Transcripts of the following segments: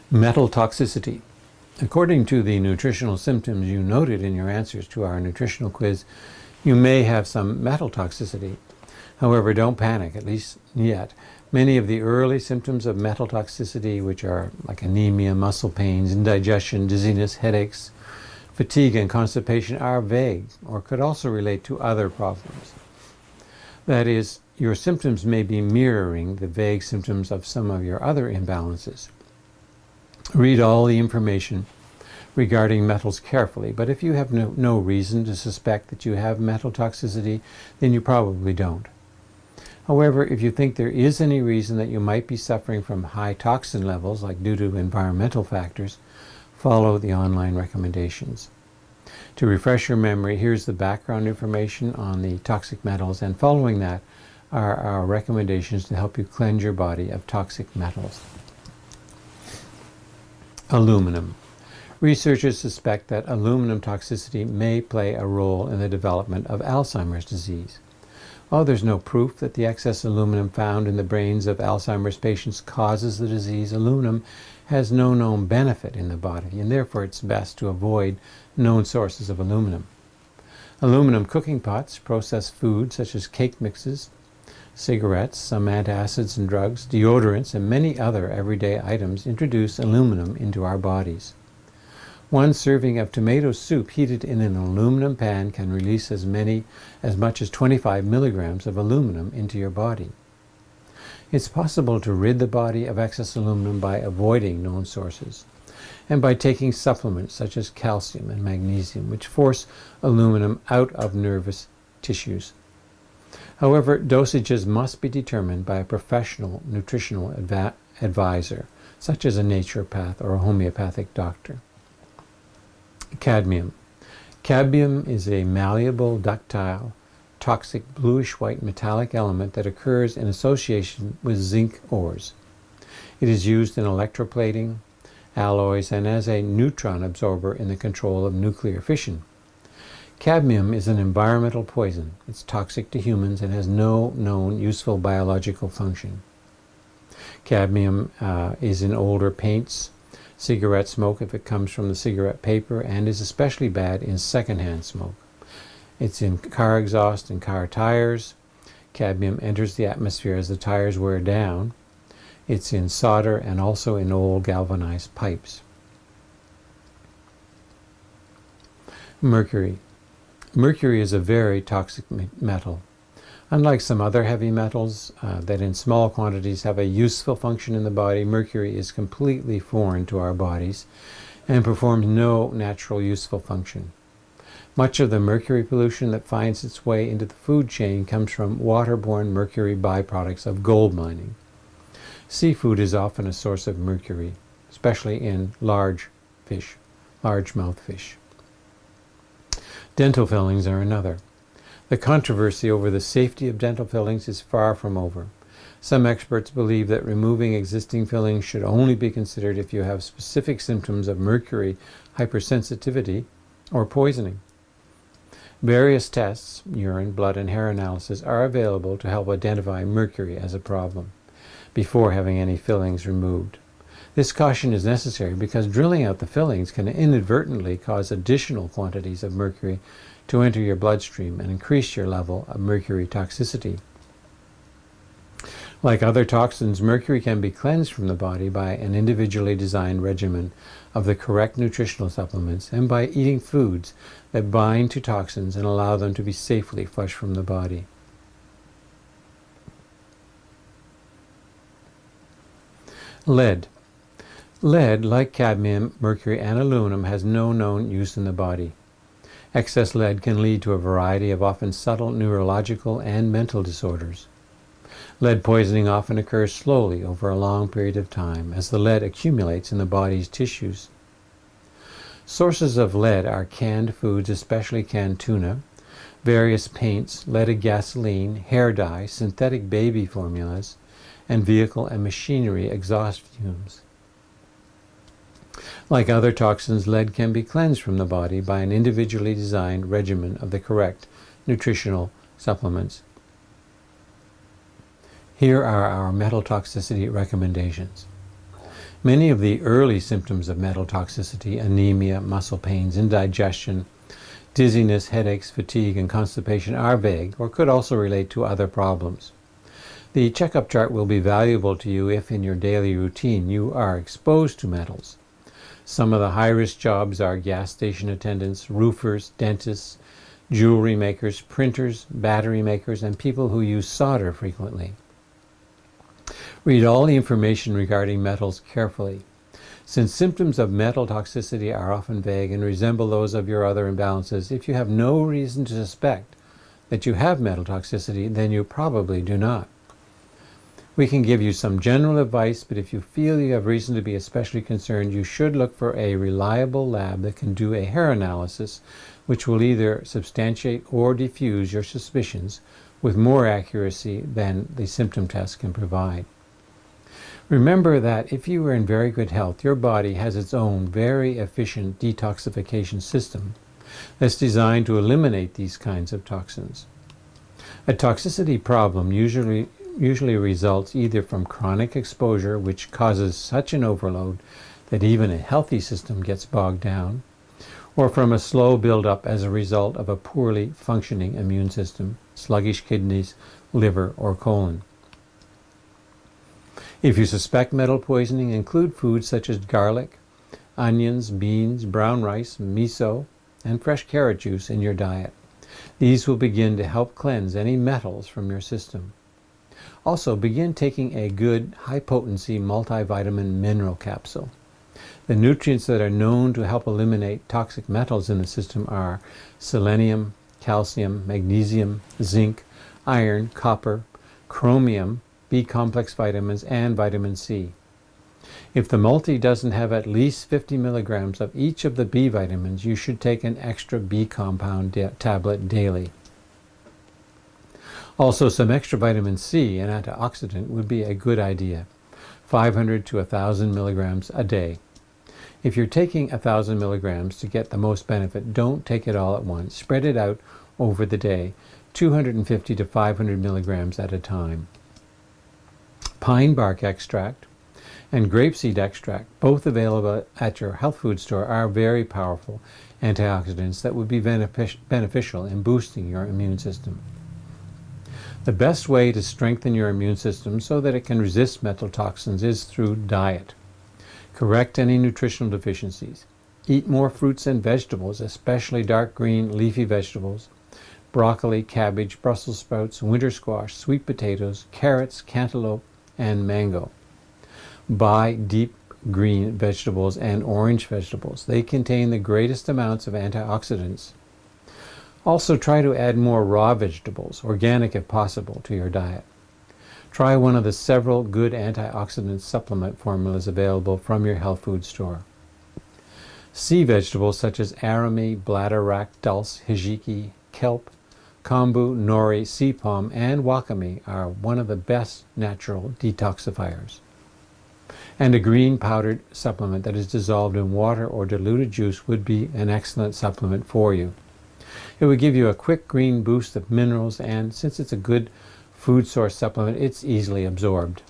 Metal toxicity. According to the nutritional symptoms you noted in your answers to our nutritional quiz, you may have some metal toxicity. However, don't panic, at least yet. Many of the early symptoms of metal toxicity, which are like anemia, muscle pains, indigestion, dizziness, headaches, fatigue, and constipation, are vague or could also relate to other problems. That is, your symptoms may be mirroring the vague symptoms of some of your other imbalances. Read all the information regarding metals carefully, but if you have no reason to suspect that you have metal toxicity, then you probably don't. However, if you think there is any reason that you might be suffering from high toxin levels, like due to environmental factors, follow the online recommendations. To refresh your memory, here's the background information on the toxic metals, and following that are our recommendations to help you cleanse your body of toxic metals. Aluminum. Researchers suspect that aluminum toxicity may play a role in the development of Alzheimer's disease. While there's no proof that the excess aluminum found in the brains of Alzheimer's patients causes the disease, aluminum has no known benefit in the body, and therefore it's best to avoid known sources of aluminum. Aluminum cooking pots, processed foods such as cake mixes, cigarettes, some antacids and drugs, deodorants, and many other everyday items introduce aluminum into our bodies. One serving of tomato soup heated in an aluminum pan can release as much as 25 milligrams of aluminum into your body. It's possible to rid the body of excess aluminum by avoiding known sources and by taking supplements such as calcium and magnesium, which force aluminum out of nervous tissues. However, dosages must be determined by a professional nutritional advisor, such as a naturopath or a homeopathic doctor. Cadmium. Cadmium is a malleable, ductile, toxic bluish-white metallic element that occurs in association with zinc ores. It is used in electroplating, alloys, and as a neutron absorber in the control of nuclear fission. Cadmium is an environmental poison. It's toxic to humans and has no known useful biological function. Cadmium is in older paints, cigarette smoke if it comes from the cigarette paper, and is especially bad in secondhand smoke. It's in car exhaust and car tires. Cadmium enters the atmosphere as the tires wear down. It's in solder and also in old galvanized pipes. Mercury. Mercury is a very toxic metal. Unlike some other heavy metals that in small quantities have a useful function in the body, mercury is completely foreign to our bodies and performs no natural useful function. Much of the mercury pollution that finds its way into the food chain comes from waterborne mercury byproducts of gold mining. Seafood is often a source of mercury, especially in largemouth fish. Dental fillings are another. The controversy over the safety of dental fillings is far from over. Some experts believe that removing existing fillings should only be considered if you have specific symptoms of mercury hypersensitivity or poisoning. Various tests, urine, blood, and hair analysis, are available to help identify mercury as a problem before having any fillings removed. This caution is necessary because drilling out the fillings can inadvertently cause additional quantities of mercury to enter your bloodstream and increase your level of mercury toxicity. Like other toxins, mercury can be cleansed from the body by an individually designed regimen of the correct nutritional supplements and by eating foods that bind to toxins and allow them to be safely flushed from the body. Lead. Lead, like cadmium, mercury, and aluminum, has no known use in the body. Excess lead can lead to a variety of often subtle neurological and mental disorders. Lead poisoning often occurs slowly over a long period of time as the lead accumulates in the body's tissues. Sources of lead are canned foods, especially canned tuna, various paints, leaded gasoline, hair dye, synthetic baby formulas, and vehicle and machinery exhaust fumes. Like other toxins, lead can be cleansed from the body by an individually designed regimen of the correct nutritional supplements. Here are our metal toxicity recommendations. Many of the early symptoms of metal toxicity, anemia, muscle pains, indigestion, dizziness, headaches, fatigue, and constipation, are vague or could also relate to other problems. The checkup chart will be valuable to you if in your daily routine you are exposed to metals. Some of the high-risk jobs are gas station attendants, roofers, dentists, jewelry makers, printers, battery makers, and people who use solder frequently. Read all the information regarding metals carefully. Since symptoms of metal toxicity are often vague and resemble those of your other imbalances, if you have no reason to suspect that you have metal toxicity, then you probably do not. We can give you some general advice, but if you feel you have reason to be especially concerned, you should look for a reliable lab that can do a hair analysis, which will either substantiate or diffuse your suspicions with more accuracy than the symptom test can provide. Remember that if you are in very good health, your body has its own very efficient detoxification system that's designed to eliminate these kinds of toxins. A toxicity problem usually results either from chronic exposure, which causes such an overload that even a healthy system gets bogged down, or from a slow buildup as a result of a poorly functioning immune system, sluggish kidneys, liver, or colon. If you suspect metal poisoning, include foods such as garlic, onions, beans, brown rice, miso, and fresh carrot juice in your diet. These will begin to help cleanse any metals from your system. Also, begin taking a good, high-potency multivitamin mineral capsule. The nutrients that are known to help eliminate toxic metals in the system are selenium, calcium, magnesium, zinc, iron, copper, chromium, B-complex vitamins, and vitamin C. If the multi doesn't have at least 50 milligrams of each of the B vitamins, you should take an extra B compound tablet daily. Also, some extra vitamin C, an antioxidant, would be a good idea, 500 to 1,000 milligrams a day. If you're taking 1,000 milligrams to get the most benefit, don't take it all at once. Spread it out over the day, 250 to 500 milligrams at a time. Pine bark extract and grapeseed extract, both available at your health food store, are very powerful antioxidants that would be beneficial in boosting your immune system. The best way to strengthen your immune system so that it can resist metal toxins is through diet. Correct any nutritional deficiencies. Eat more fruits and vegetables, especially dark green leafy vegetables, broccoli, cabbage, Brussels sprouts, winter squash, sweet potatoes, carrots, cantaloupe, and mango. Buy deep green vegetables and orange vegetables. They contain the greatest amounts of antioxidants. Also, try to add more raw vegetables, organic if possible, to your diet. Try one of the several good antioxidant supplement formulas available from your health food store. Sea vegetables such as arami, bladderwrack, dulse, hijiki, kelp, kombu, nori, sea palm, and wakame are one of the best natural detoxifiers. And a green powdered supplement that is dissolved in water or diluted juice would be an excellent supplement for you. It would give you a quick green boost of minerals, and since it's a good food source supplement, it's easily absorbed.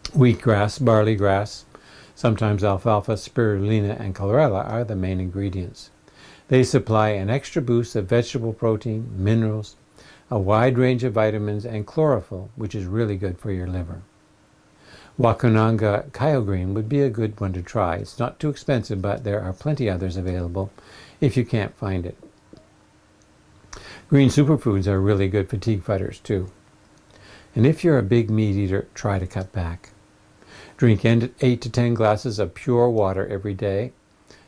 Wheatgrass, barley grass, sometimes alfalfa, spirulina, and chlorella are the main ingredients. They supply an extra boost of vegetable protein, minerals, a wide range of vitamins, and chlorophyll, which is really good for your liver. Wakunanga Kyogreen would be a good one to try. It's not too expensive, but there are plenty others available if you can't find it. Green superfoods are really good fatigue fighters too. And if you're a big meat eater, try to cut back. Drink 8 to 10 glasses of pure water every day.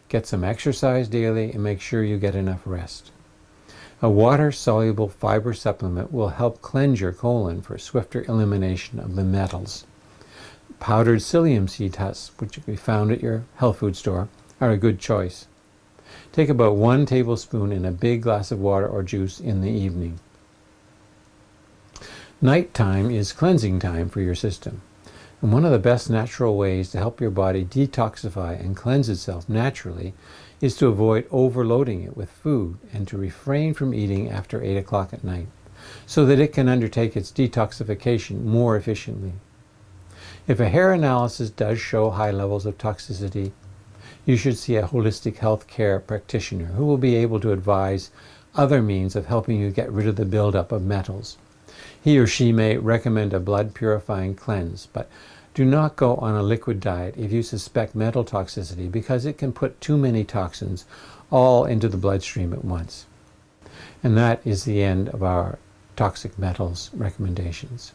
Get some exercise daily and make sure you get enough rest. A water-soluble fiber supplement will help cleanse your colon for swifter elimination of the metals. Powdered psyllium seed husks, which can be found at your health food store, are a good choice. Take about 1 tablespoon in a big glass of water or juice in the evening. Nighttime is cleansing time for your system. And one of the best natural ways to help your body detoxify and cleanse itself naturally is to avoid overloading it with food and to refrain from eating after 8 o'clock at night, so that it can undertake its detoxification more efficiently. If a hair analysis does show high levels of toxicity, you should see a holistic health care practitioner who will be able to advise other means of helping you get rid of the buildup of metals. He or she may recommend a blood purifying cleanse, but do not go on a liquid diet if you suspect metal toxicity, because it can put too many toxins all into the bloodstream at once. And that is the end of our toxic metals recommendations.